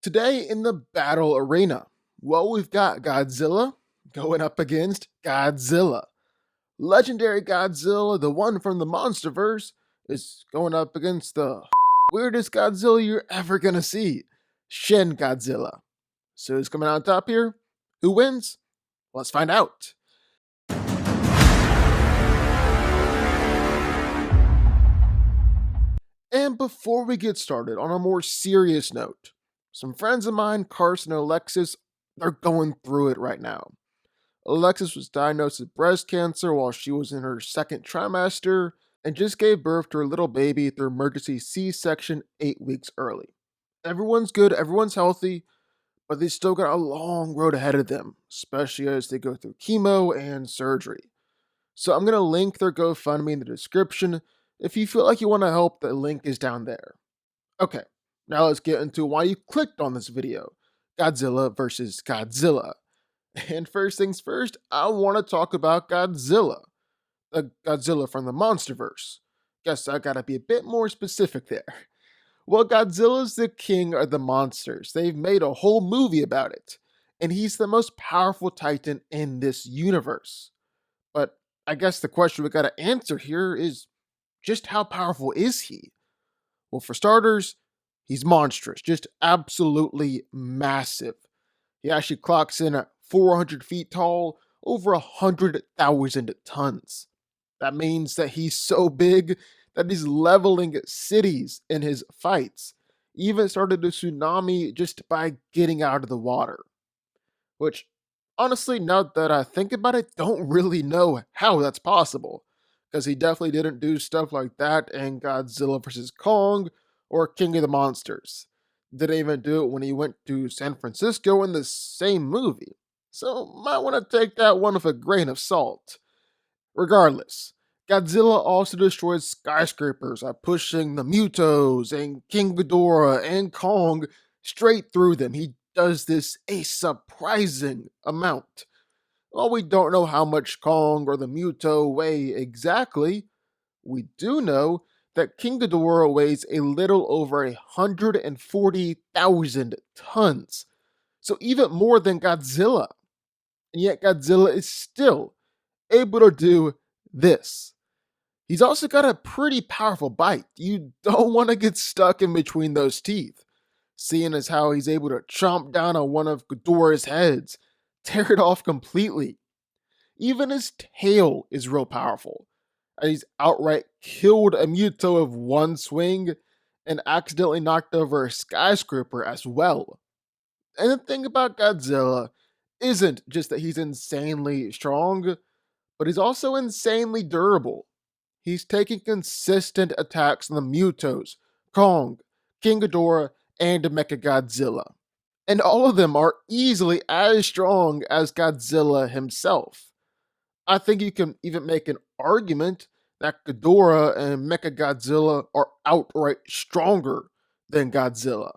Today in the battle arena, well, we've got Godzilla going up against Godzilla. Legendary Godzilla, the one from the Monsterverse, is going up against the weirdest Godzilla you're ever gonna see, Shin Godzilla. So who's coming out on top here? Who wins? Let's find out. And before we get started, on a more serious note, some friends of mine, Carson and Alexis, they're going through it right now. Alexis was diagnosed with breast cancer while she was in her second trimester and just gave birth to her little baby through emergency C section 8 weeks early. Everyone's good, everyone's healthy, but they still got a long road ahead of them, especially as they go through chemo and surgery. So I'm going to link their GoFundMe in the description. If you feel like you want to help, the link is down there. Okay, now let's get into why you clicked on this video. Godzilla versus Godzilla. And first things first, I want to talk about Godzilla. The Godzilla from the Monsterverse. Guess I gotta be a bit more specific there. Well, Godzilla's the king of the monsters. They've made a whole movie about it. And he's the most powerful titan in this universe. But I guess the question we gotta answer here is just how powerful is he? Well, for starters, he's monstrous, just absolutely massive. He actually clocks in at 400 feet tall, over 100,000 tons. That means that he's so big that he's leveling cities in his fights. He even started a tsunami just by getting out of the water. Which, honestly, now that I think about it, don't really know how that's possible. Because he definitely didn't do stuff like that in Godzilla vs. Kong or King of the Monsters. Didn't even do it when he went to San Francisco in the same movie. So might want to take that one with a grain of salt. Regardless, Godzilla also destroys skyscrapers by pushing the Mutos and King Ghidorah and Kong straight through them. He does this a surprising amount. While we don't know how much Kong or the Muto weigh exactly, we do know that King Ghidorah weighs a little over 140,000 tons. So even more than Godzilla. And yet Godzilla is still able to do this. He's also got a pretty powerful bite. You don't want to get stuck in between those teeth. Seeing as how he's able to chomp down on one of Ghidorah's heads, tear it off completely. Even his tail is real powerful. And he's outright killed a Muto of one swing and accidentally knocked over a skyscraper as well. And the thing about Godzilla isn't just that he's insanely strong, but he's also insanely durable. He's taking consistent attacks on the Mutos, Kong, King Ghidorah, and Mechagodzilla. And all of them are easily as strong as Godzilla himself. I think you can even make an argument that Ghidorah and Mechagodzilla are outright stronger than Godzilla.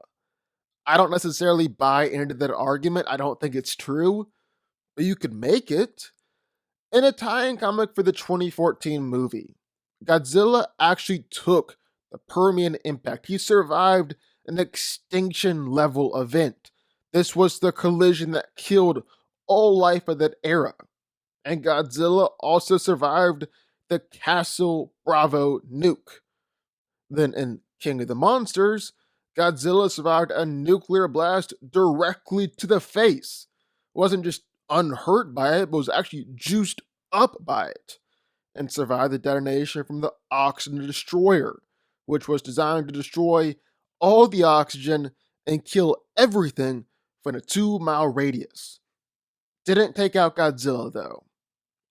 I don't necessarily buy into that argument. I don't think it's true, but you could make it. In a tie-in comic for the 2014 movie, Godzilla actually took the Permian impact. He survived an extinction level event. This was the collision that killed all life of that era. And Godzilla also survived the Castle Bravo nuke. Then in King of the Monsters, Godzilla survived a nuclear blast directly to the face. It wasn't just unhurt by it, but was actually juiced up by it. And survived the detonation from the Oxygen Destroyer, which was designed to destroy all the oxygen and kill everything within a 2-mile radius. Didn't take out Godzilla though.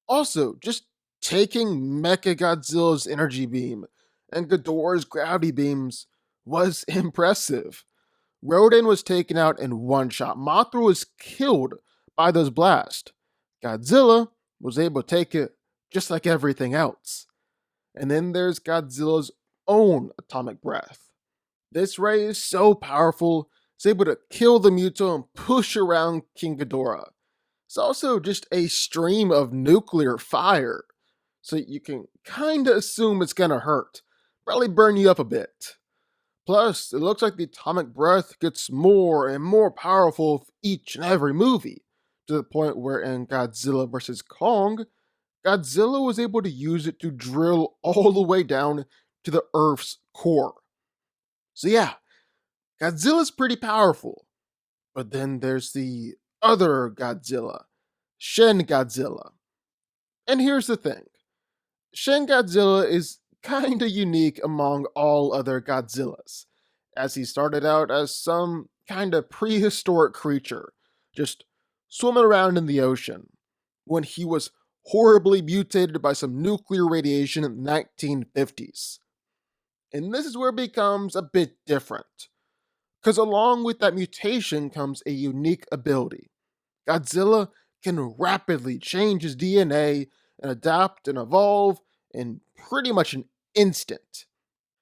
Also, just taking Mechagodzilla's energy beam and Ghidorah's gravity beams was impressive. Rodan was taken out in one shot. Mothra was killed by those blasts. Godzilla was able to take it just like everything else. And then there's Godzilla's own atomic breath. This ray is so powerful, it's able to kill the Muto and push around King Ghidorah. It's also just a stream of nuclear fire, so you can kinda assume it's gonna hurt. Probably burn you up a bit. Plus, it looks like the atomic breath gets more and more powerful with each and every movie, to the point where in Godzilla vs. Kong, Godzilla was able to use it to drill all the way down to the Earth's core. So, yeah, Godzilla's pretty powerful. But then there's the other Godzilla, Shin Godzilla. And here's the thing, Shin Godzilla is kinda unique among all other Godzillas, as he started out as some kinda prehistoric creature, just swimming around in the ocean, when he was horribly mutated by some nuclear radiation in the 1950s. And this is where it becomes a bit different, because along with that mutation comes a unique ability. Godzilla can rapidly change his DNA and adapt and evolve in pretty much an instant.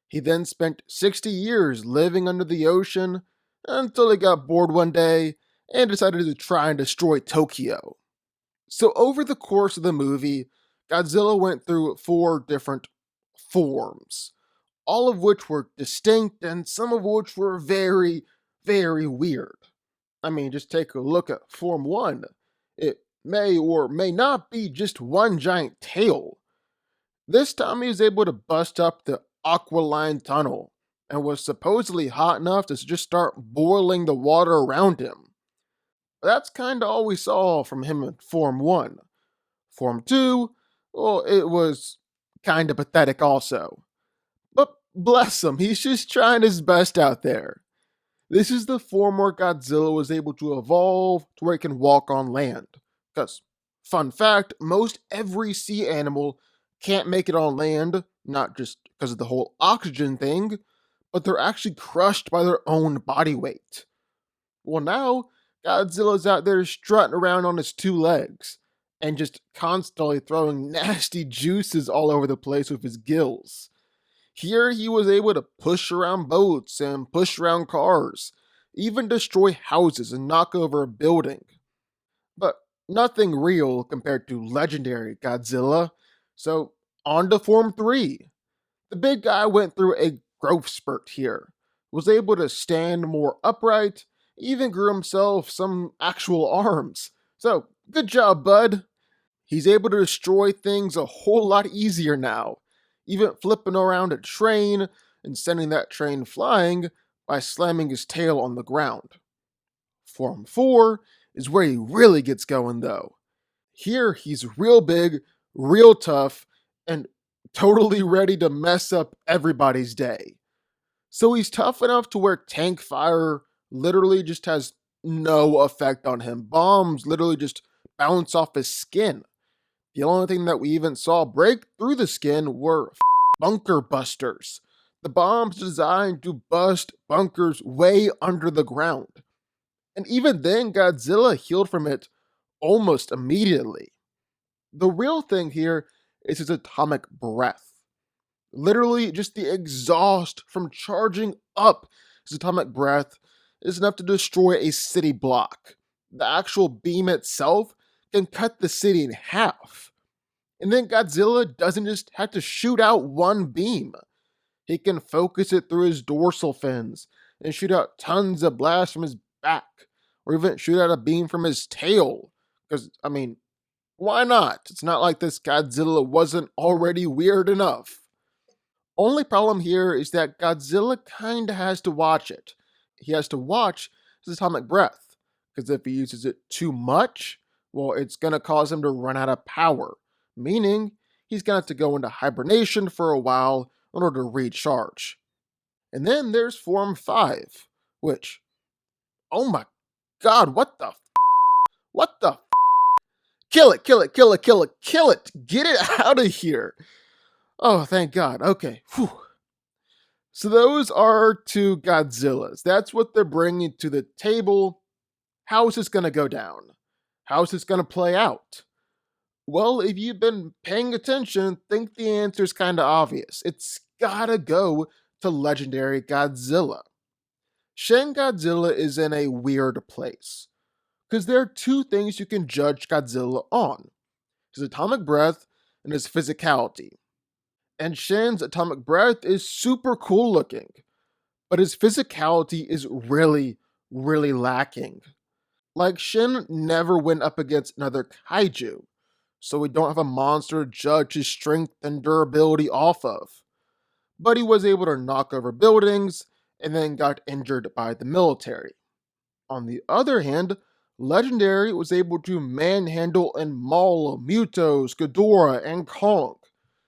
He then spent 60 years living under the ocean until he got bored one day and decided to try and destroy Tokyo. So, over the course of the movie, Godzilla went through 4 different forms, all of which were distinct and some of which were very, very weird. I mean, just take a look at Form 1. It may or may not be just one giant tail. This time he was able to bust up the Aqualine tunnel and was supposedly hot enough to just start boiling the water around him. But that's kinda all we saw from him in Form 1. Form 2, well, it was kinda pathetic also. But bless him, he's just trying his best out there. This is the form where Godzilla was able to evolve to where it can walk on land. Because, fun fact, most every sea animal can't make it on land, not just because of the whole oxygen thing, but they're actually crushed by their own body weight. Well, now, Godzilla's out there strutting around on his 2 legs and just constantly throwing nasty juices all over the place with his gills. Here he was able to push around boats and push around cars, even destroy houses and knock over a building. But nothing real compared to legendary Godzilla. So, on to Form 3. The big guy went through a growth spurt here, was able to stand more upright, even grew himself some actual arms. So, good job, bud. He's able to destroy things a whole lot easier now, even flipping around a train and sending that train flying by slamming his tail on the ground. Form 4 is where he really gets going though. Here he's real big, real tough, and totally ready to mess up everybody's day. So he's tough enough to where tank fire literally just has no effect on him. Bombs literally just bounce off his skin. The only thing that we even saw break through the skin were bunker busters. The bombs designed to bust bunkers way under the ground. And even then, Godzilla healed from it almost immediately. The real thing here is his atomic breath. Literally, just the exhaust from charging up his atomic breath is enough to destroy a city block. The actual beam itself can cut the city in half. And then Godzilla doesn't just have to shoot out one beam. He can focus it through his dorsal fins and shoot out tons of blasts from his back, or even shoot out a beam from his tail. Because, I mean, why not? It's not like this Godzilla wasn't already weird enough. Only problem here is that Godzilla kinda has to watch it. He has to watch his atomic breath, because if he uses it too much, well, it's gonna cause him to run out of power, meaning he's gonna have to go into hibernation for a while in order to recharge. And then there's Form 5, which, oh my god, what the what the kill it, kill it, kill it, kill it, kill it, get it out of here. Oh, thank God. Okay. Whew. So those are 2 Godzillas. That's what they're bringing to the table. How is this going to go down? How is this going to play out? Well, if you've been paying attention, think the answer's kind of obvious. It's gotta go to legendary Godzilla. Shin Godzilla is in a weird place, because there are 2 things you can judge Godzilla on: his atomic breath and his physicality. And Shin's atomic breath is super cool looking, but his physicality is really, really lacking. Like, Shin never went up against another kaiju, so we don't have a monster to judge his strength and durability off of. But he was able to knock over buildings and then got injured by the military. On the other hand, Legendary was able to manhandle and maul Mutos, Ghidorah, and Kong,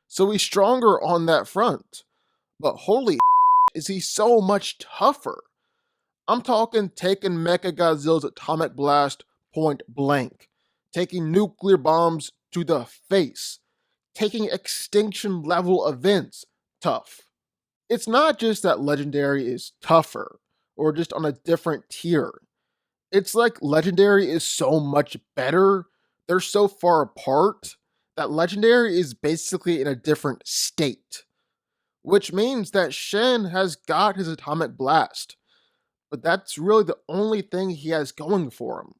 so he's stronger on that front. But holy is he so much tougher? I'm talking taking Mechagodzilla's atomic blast point blank, taking nuclear bombs to the face, taking extinction level events tough. It's not just that Legendary is tougher or just on a different tier. It's like Legendary is so much better, they're so far apart that Legendary is basically in a different state, which means that Shin has got his atomic blast, but that's really the only thing he has going for him.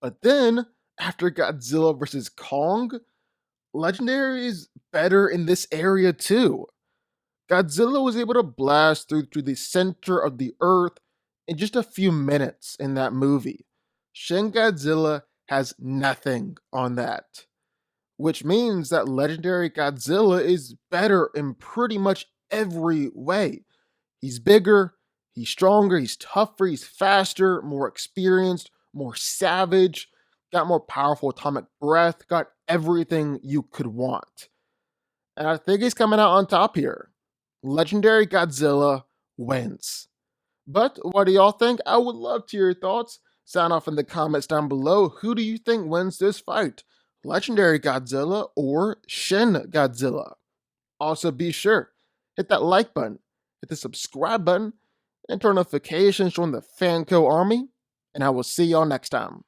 But then, after Godzilla vs. Kong, Legendary is better in this area too. Godzilla was able to blast through to the center of the earth in just a few minutes in that movie. Shin Godzilla has nothing on that, which means that Legendary Godzilla is better in pretty much every way. He's bigger, he's stronger, he's tougher, he's faster, more experienced, more savage, got more powerful atomic breath, got everything you could want. And I think he's coming out on top here. Legendary Godzilla wins. But what do y'all think? I would love to hear your thoughts. Sound off in the comments down below. Who do you think wins this fight? Legendary Godzilla or Shin Godzilla? Also, be sure, hit that like button, hit the subscribe button, and turn notifications, join the DanCo army, and I will see y'all next time.